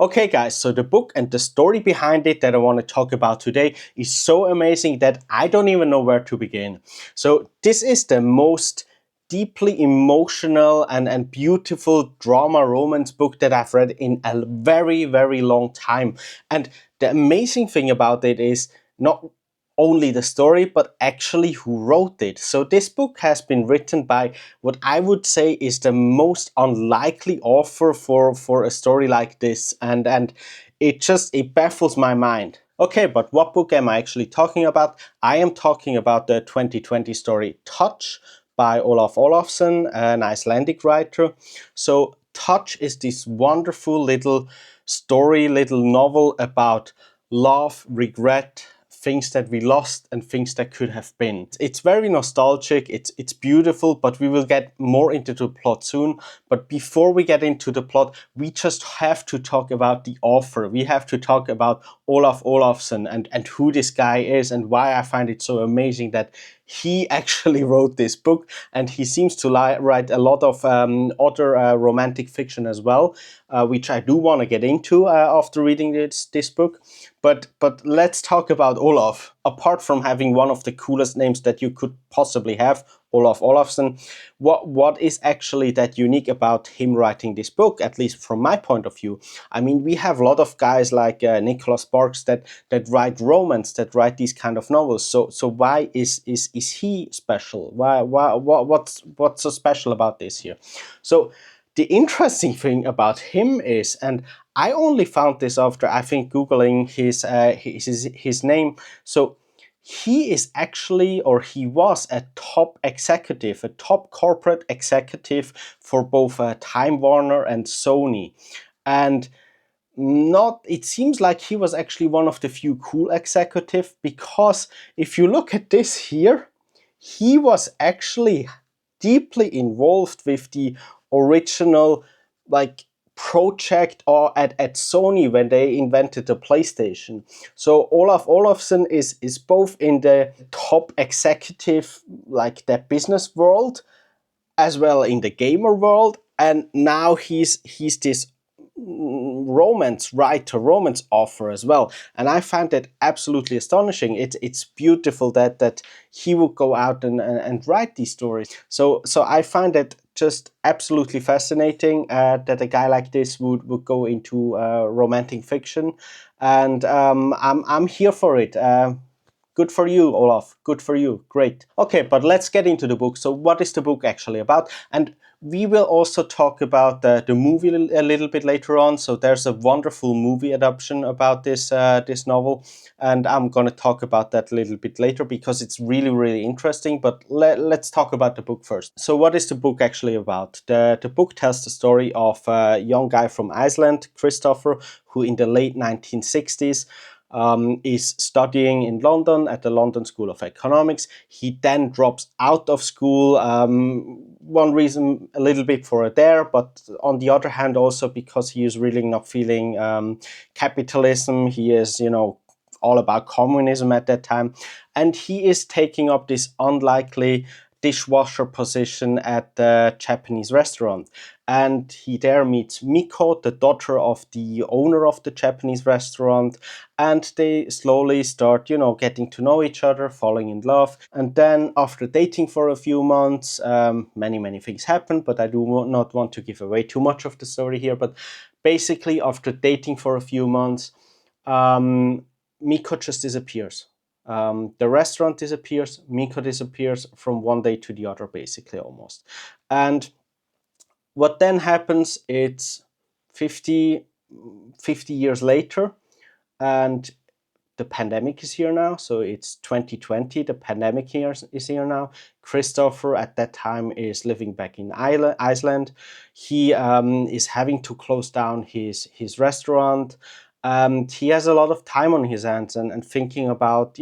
Okay guys, so the book and the story behind it that I want to talk about today is so amazing that I don't even know where to begin. So this is the most deeply emotional and beautiful drama romance book that I've read in a very, very long time. And the amazing thing about it is not only the story, but actually who wrote it. So this book has been written by what I would say is the most unlikely author for a story like this. And it baffles my mind. Okay, but what book am I actually talking about? I am talking about the 2020 story Touch by Olaf Olafsson, an Icelandic writer. So Touch is this wonderful little story, little novel about love, regret, things that we lost and things that could have been. It's very nostalgic, it's beautiful, but we will get more into the plot soon. But before we get into the plot, we just have to talk about the author. We have to talk about Olaf Olafsson and who this guy is and why I find it so amazing that he actually wrote this book, and he seems to write a lot of other romantic fiction as well, which I do want to get into after reading this book. But let's talk about Olaf. Apart from having one of the coolest names that you could possibly have, Olaf Olafsson, what is actually that unique about him writing this book, at least from my point of view? I mean, we have a lot of guys like Nicholas Sparks that write romance, that write these kind of novels. So why is he special? What's so special about this here? So the interesting thing about him is, and I only found this after, I think, Googling his name. So he is actually, or he was a top executive, a top corporate executive for both Time Warner and Sony. And it seems like he was actually one of the few cool executive, because if you look at this here, he was actually deeply involved with the original project or at Sony when they invented the PlayStation. So Olaf Olafsson is both in the top executive, like the business world, as well in the gamer world, and now he's this romance writer, romance author as well. And I find that absolutely astonishing. It's beautiful that he would go out and write these stories. So I find that just absolutely fascinating, that a guy like this would go into romantic fiction, and I'm here for it. Good for you, Olaf. Good for you. Great. Okay, but let's get into the book. So what is the book actually about? And we will also talk about the movie a little bit later on. So there's a wonderful movie adaptation about this novel, and I'm going to talk about that a little bit later because it's really, really interesting. But let's talk about the book first. So what is the book actually about? The book tells the story of a young guy from Iceland, Christopher, who in the late 1960s is studying in London at the London School of Economics. He then drops out of school. One reason a little bit for there, but on the other hand also because he is really not feeling capitalism. He is, all about communism at that time. And he is taking up this unlikely dishwasher position at the Japanese restaurant. And he there meets Miko, the daughter of the owner of the Japanese restaurant, and they slowly start, getting to know each other, falling in love. And then after dating for a few months, many things happen, but I do not want to give away too much of the story here. But basically, after dating for a few months, Miko just disappears. The restaurant disappears, Miko disappears from one day to the other, basically, almost. And what then happens, it's 50 years later, and the pandemic is here now. So it's 2020, the pandemic here is here now. Christopher at that time is living back in Iceland. He is having to close down his restaurant. He has a lot of time on his hands and thinking about,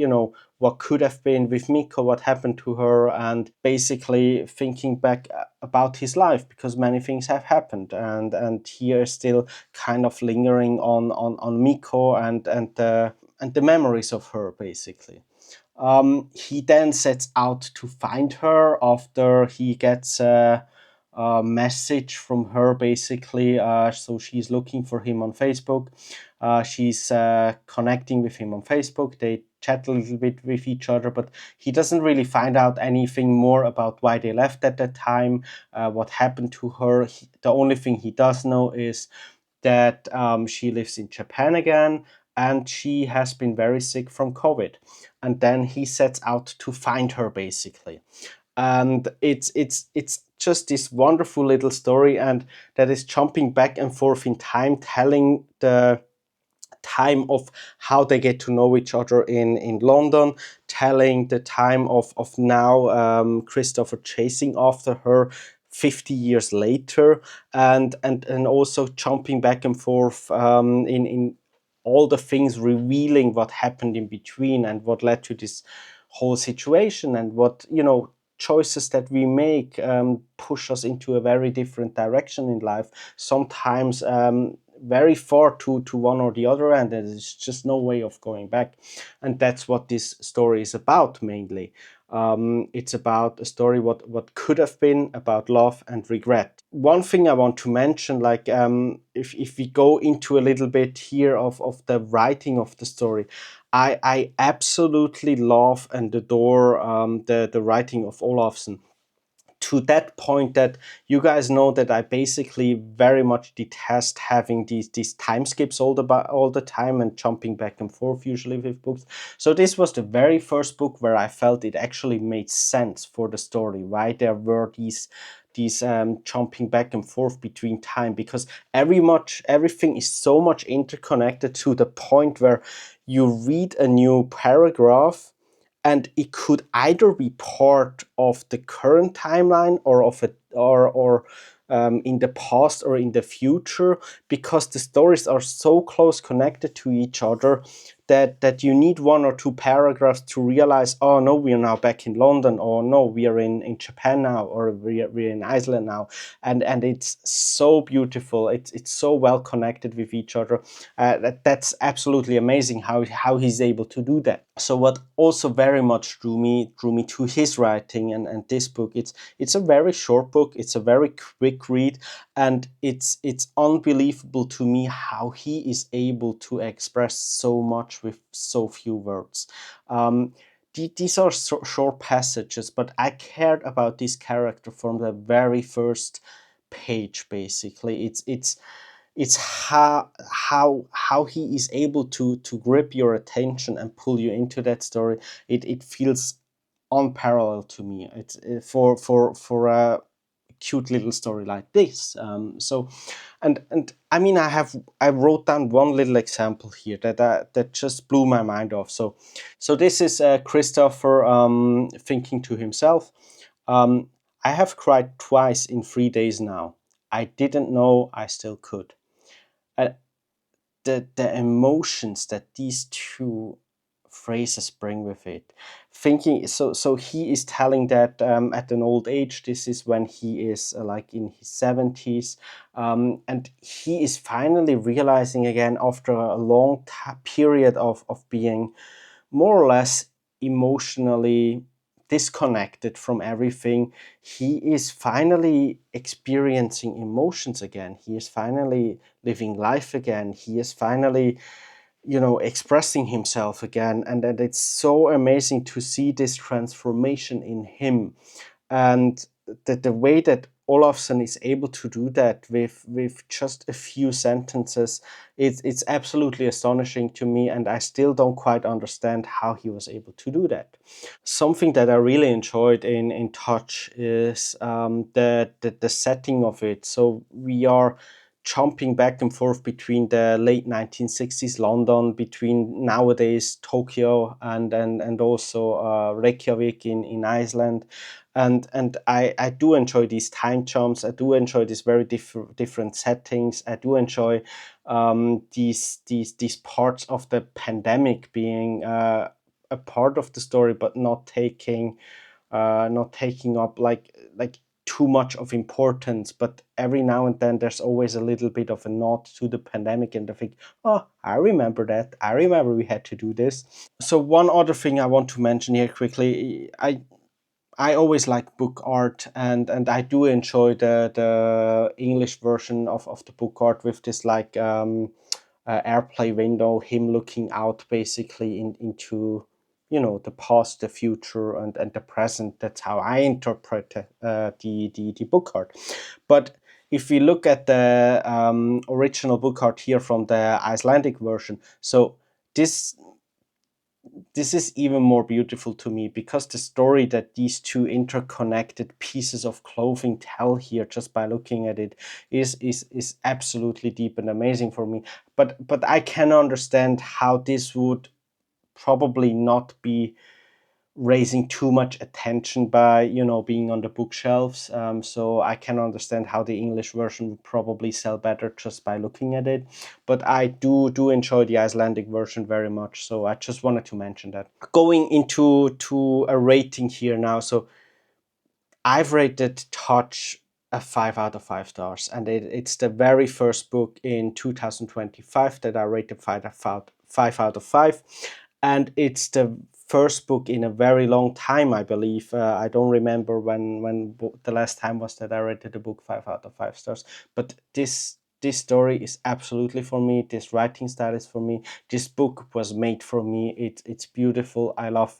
what could have been with Miko, what happened to her, and basically thinking back about his life, because many things have happened, and he is still kind of lingering on Miko and the memories of her, basically. He then sets out to find her after he gets message from her basically. So she's looking for him on Facebook. She's connecting with him on Facebook. They chat a little bit with each other, but he doesn't really find out anything more about why they left at that time, what happened to her. The only thing he does know is that she lives in Japan again, and she has been very sick from COVID. And then he sets out to find her basically. And it's just this wonderful little story, and that is jumping back and forth in time, telling the time of how they get to know each other in London, telling the time of now Christopher chasing after her 50 years later, and also jumping back and forth in all the things, revealing what happened in between and what led to this whole situation, and what, choices that we make push us into a very different direction in life, sometimes very far to one or the other end, and there's just no way of going back. And that's what this story is about mainly. It's about a story what could have been, about love and regret. One thing I want to mention, like if we go into a little bit here of the writing of the story, I absolutely love and adore the writing of Olafsson, to that point that you guys know that I basically very much detest having these time skips all the time and jumping back and forth usually with books. So this was the very first book where I felt it actually made sense for the story, why there were these jumping back and forth between time, because everything is so much interconnected, to the point where you read a new paragraph and it could either be part of the current timeline, or of it, or in the past or in the future, because the stories are so close connected to each other that you need one or two paragraphs to realize, oh no, we are now back in London, or no, we are in Japan now, or we're in Iceland now. And it's so beautiful, it's so well connected with each other. That's absolutely amazing how he's able to do that. So what also very much drew me to his writing and this book, it's a very short book, it's a very quick read, and it's unbelievable to me how he is able to express so much with so few words. These are short passages, but I cared about this character from the very first page. Basically, it's how he is able to grip your attention and pull you into that story. It feels unparalleled to me. It's for a cute little story like this. And I mean, I wrote down one little example here that just blew my mind off. So this is Christopher thinking to himself, I have cried twice in 3 days now. I didn't know I still could. Uh, the emotions that these two phrases bring with it, thinking, so he is telling that at an old age, this is when he is like in his 70s, and he is finally realizing again, after a long period of being more or less emotionally disconnected from everything, he is finally experiencing emotions again. He is finally living life again. He is finally, expressing himself again. And it's so amazing to see this transformation in him. And the way that Olafsson is able to do that with just a few sentences, it's absolutely astonishing to me, and I still don't quite understand how he was able to do that. Something that I really enjoyed in Touch is the setting of it. So we are jumping back and forth between the late 1960s London, between nowadays Tokyo, and also Reykjavik in Iceland. And I do enjoy these time jumps. I do enjoy these very different settings. I do enjoy these parts of the pandemic being a part of the story, but not taking up like too much of importance. But every now and then there's always a little bit of a nod to the pandemic, and I think, oh, I remember that. I remember we had to do this. So one other thing I want to mention here quickly, I always like book art, and I do enjoy the English version of the book art with this like airplay window, him looking out basically into the past, the future, and the present. That's how I interpret the book art. But if we look at the original book art here from the Icelandic version, so this this is even more beautiful to me because the story that these two interconnected pieces of clothing tell here, just by looking at it, is absolutely deep and amazing for me. But I can understand how this would probably not be raising too much attention by being on the bookshelves. So I can understand how the English version would probably sell better just by looking at it. But I do enjoy the Icelandic version very much. So I just wanted to mention that. Going into to a rating here now. So I've rated Touch a 5 out of 5 stars, and it's the very first book in 2025 that I rated 5 out of 5, and it's the first book in a very long time, I believe. I don't remember when the last time was that I rated a book 5 out of 5 stars, but this story is absolutely for me. This writing style is for me. This book was made for me. It's beautiful. I love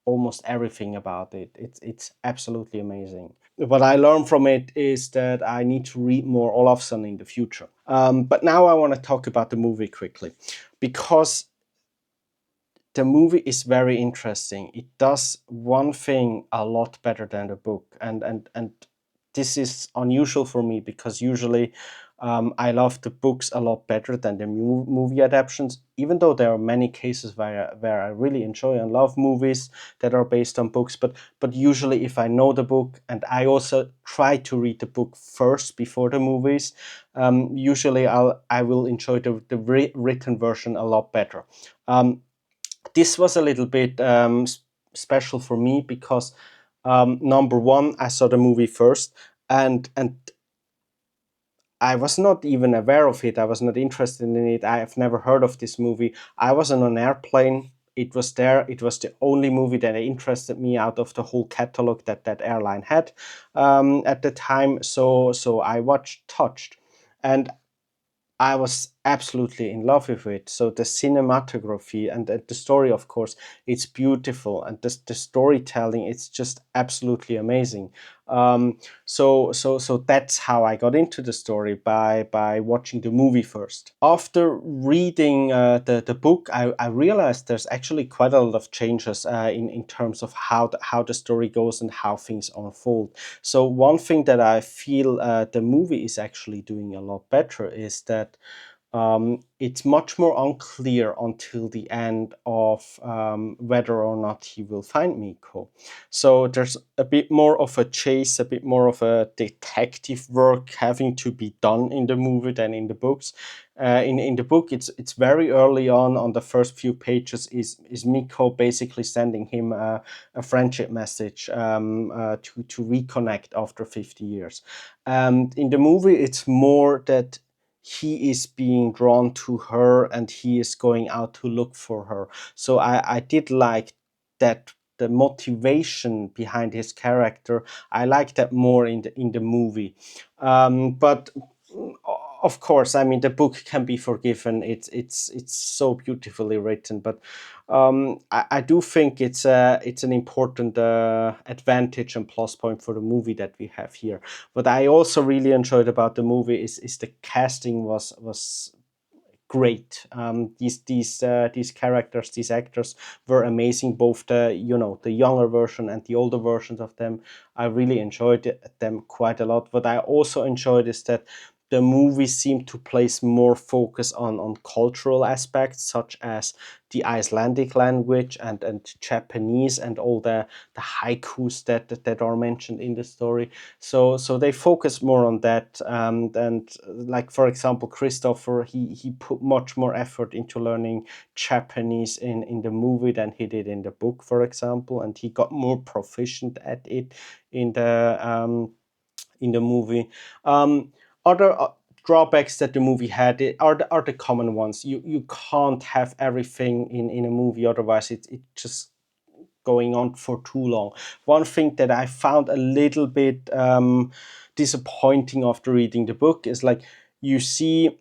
almost everything about it. It's absolutely amazing. What I learned from it is that I need to read more Olafsson in the future. But now I want to talk about the movie quickly, because the movie is very interesting. It does one thing a lot better than the book, and this is unusual for me because usually I love the books a lot better than the movie adaptations. Even though there are many cases where I really enjoy and love movies that are based on books, but usually if I know the book, and I also try to read the book first before the movies, usually I will enjoy the written version a lot better. This was a little bit special for me because number one, I saw the movie first, and I was not even aware of it. I was not interested in it. I have never heard of this movie. I was on an airplane. It was there. It was the only movie that interested me out of the whole catalog that airline had at the time. So I watched Touched, and I was absolutely in love with it. So the cinematography and the story, of course, it's beautiful, and the storytelling, it's just absolutely amazing. So that's how I got into the story, by watching the movie first. After reading the book, I realized there's actually quite a lot of changes in terms of how the story goes and how things unfold. So one thing that I feel the movie is actually doing a lot better is that it's much more unclear until the end of whether or not he will find Miko. So there's a bit more of a chase, a bit more of a detective work having to be done in the movie than in the books. In the book, it's very early on the first few pages is Miko basically sending him a friendship message to reconnect after 50 years. And in the movie, it's more that he is being drawn to her and he is going out to look for her. So I did like that, the motivation behind his character. I like that more in the movie. But of course, I mean, the book can be forgiven. It's so beautifully written, but I do think it's an important advantage and plus point for the movie that we have here. What I also really enjoyed about the movie is the casting was great. These characters, these actors were amazing. Both the younger version and the older versions of them. I really enjoyed them quite a lot. What I also enjoyed is that the movie seemed to place more focus on cultural aspects, such as the Icelandic language and Japanese and all the haikus that are mentioned in the story. So they focus more on that, and like for example, Christopher, he put much more effort into learning Japanese in the movie than he did in the book, for example, and he got more proficient at it in the movie. Other drawbacks that the movie had are the common ones. You can't have everything in a movie, otherwise it just going on for too long. One thing that I found a little bit disappointing after reading the book is like you see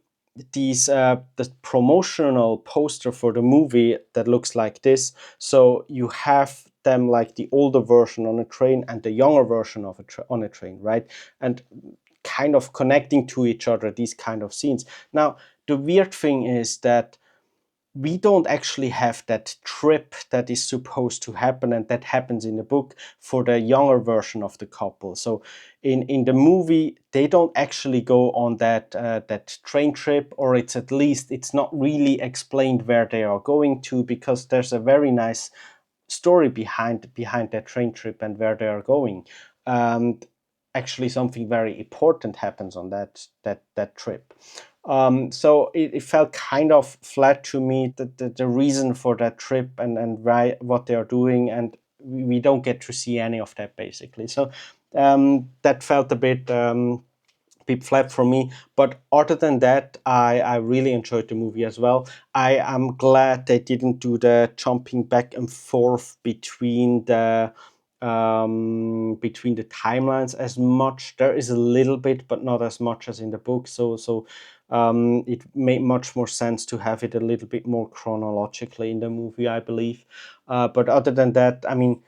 these the promotional poster for the movie that looks like this. So you have them like the older version on a train and the younger version of on a train, right? And kind of connecting to each other, these kind of scenes. Now, the weird thing is that we don't actually have that trip that is supposed to happen and that happens in the book for the younger version of the couple. So in the movie they don't actually go on that train trip, or it's not really explained where they are going to, because there's a very nice story behind that train trip and where they are going. And actually something very important happens on that trip. So it felt kind of flat to me, that the reason for that trip and why, what they are doing, and we don't get to see any of that basically. So that felt a bit flat for me. But other than that, I really enjoyed the movie as well. I am glad they didn't do the jumping back and forth between the timelines as much. There is a little bit, but not as much as in the book. So it made much more sense to have it a little bit more chronologically in the movie, I believe. But other than that, I mean,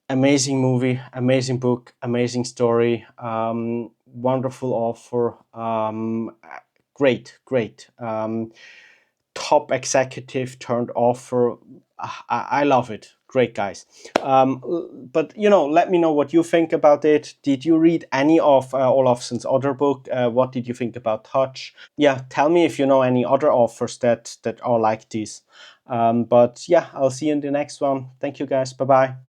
amazing movie, amazing book, amazing story, wonderful author, great. Top executive turned author. I love it. Great guys. But let me know what you think about it. Did you read any of Olafsson's other book? What did you think about Touch? Yeah, tell me if you know any other authors that are like this. But yeah, I'll see you in the next one. Thank you guys. Bye bye.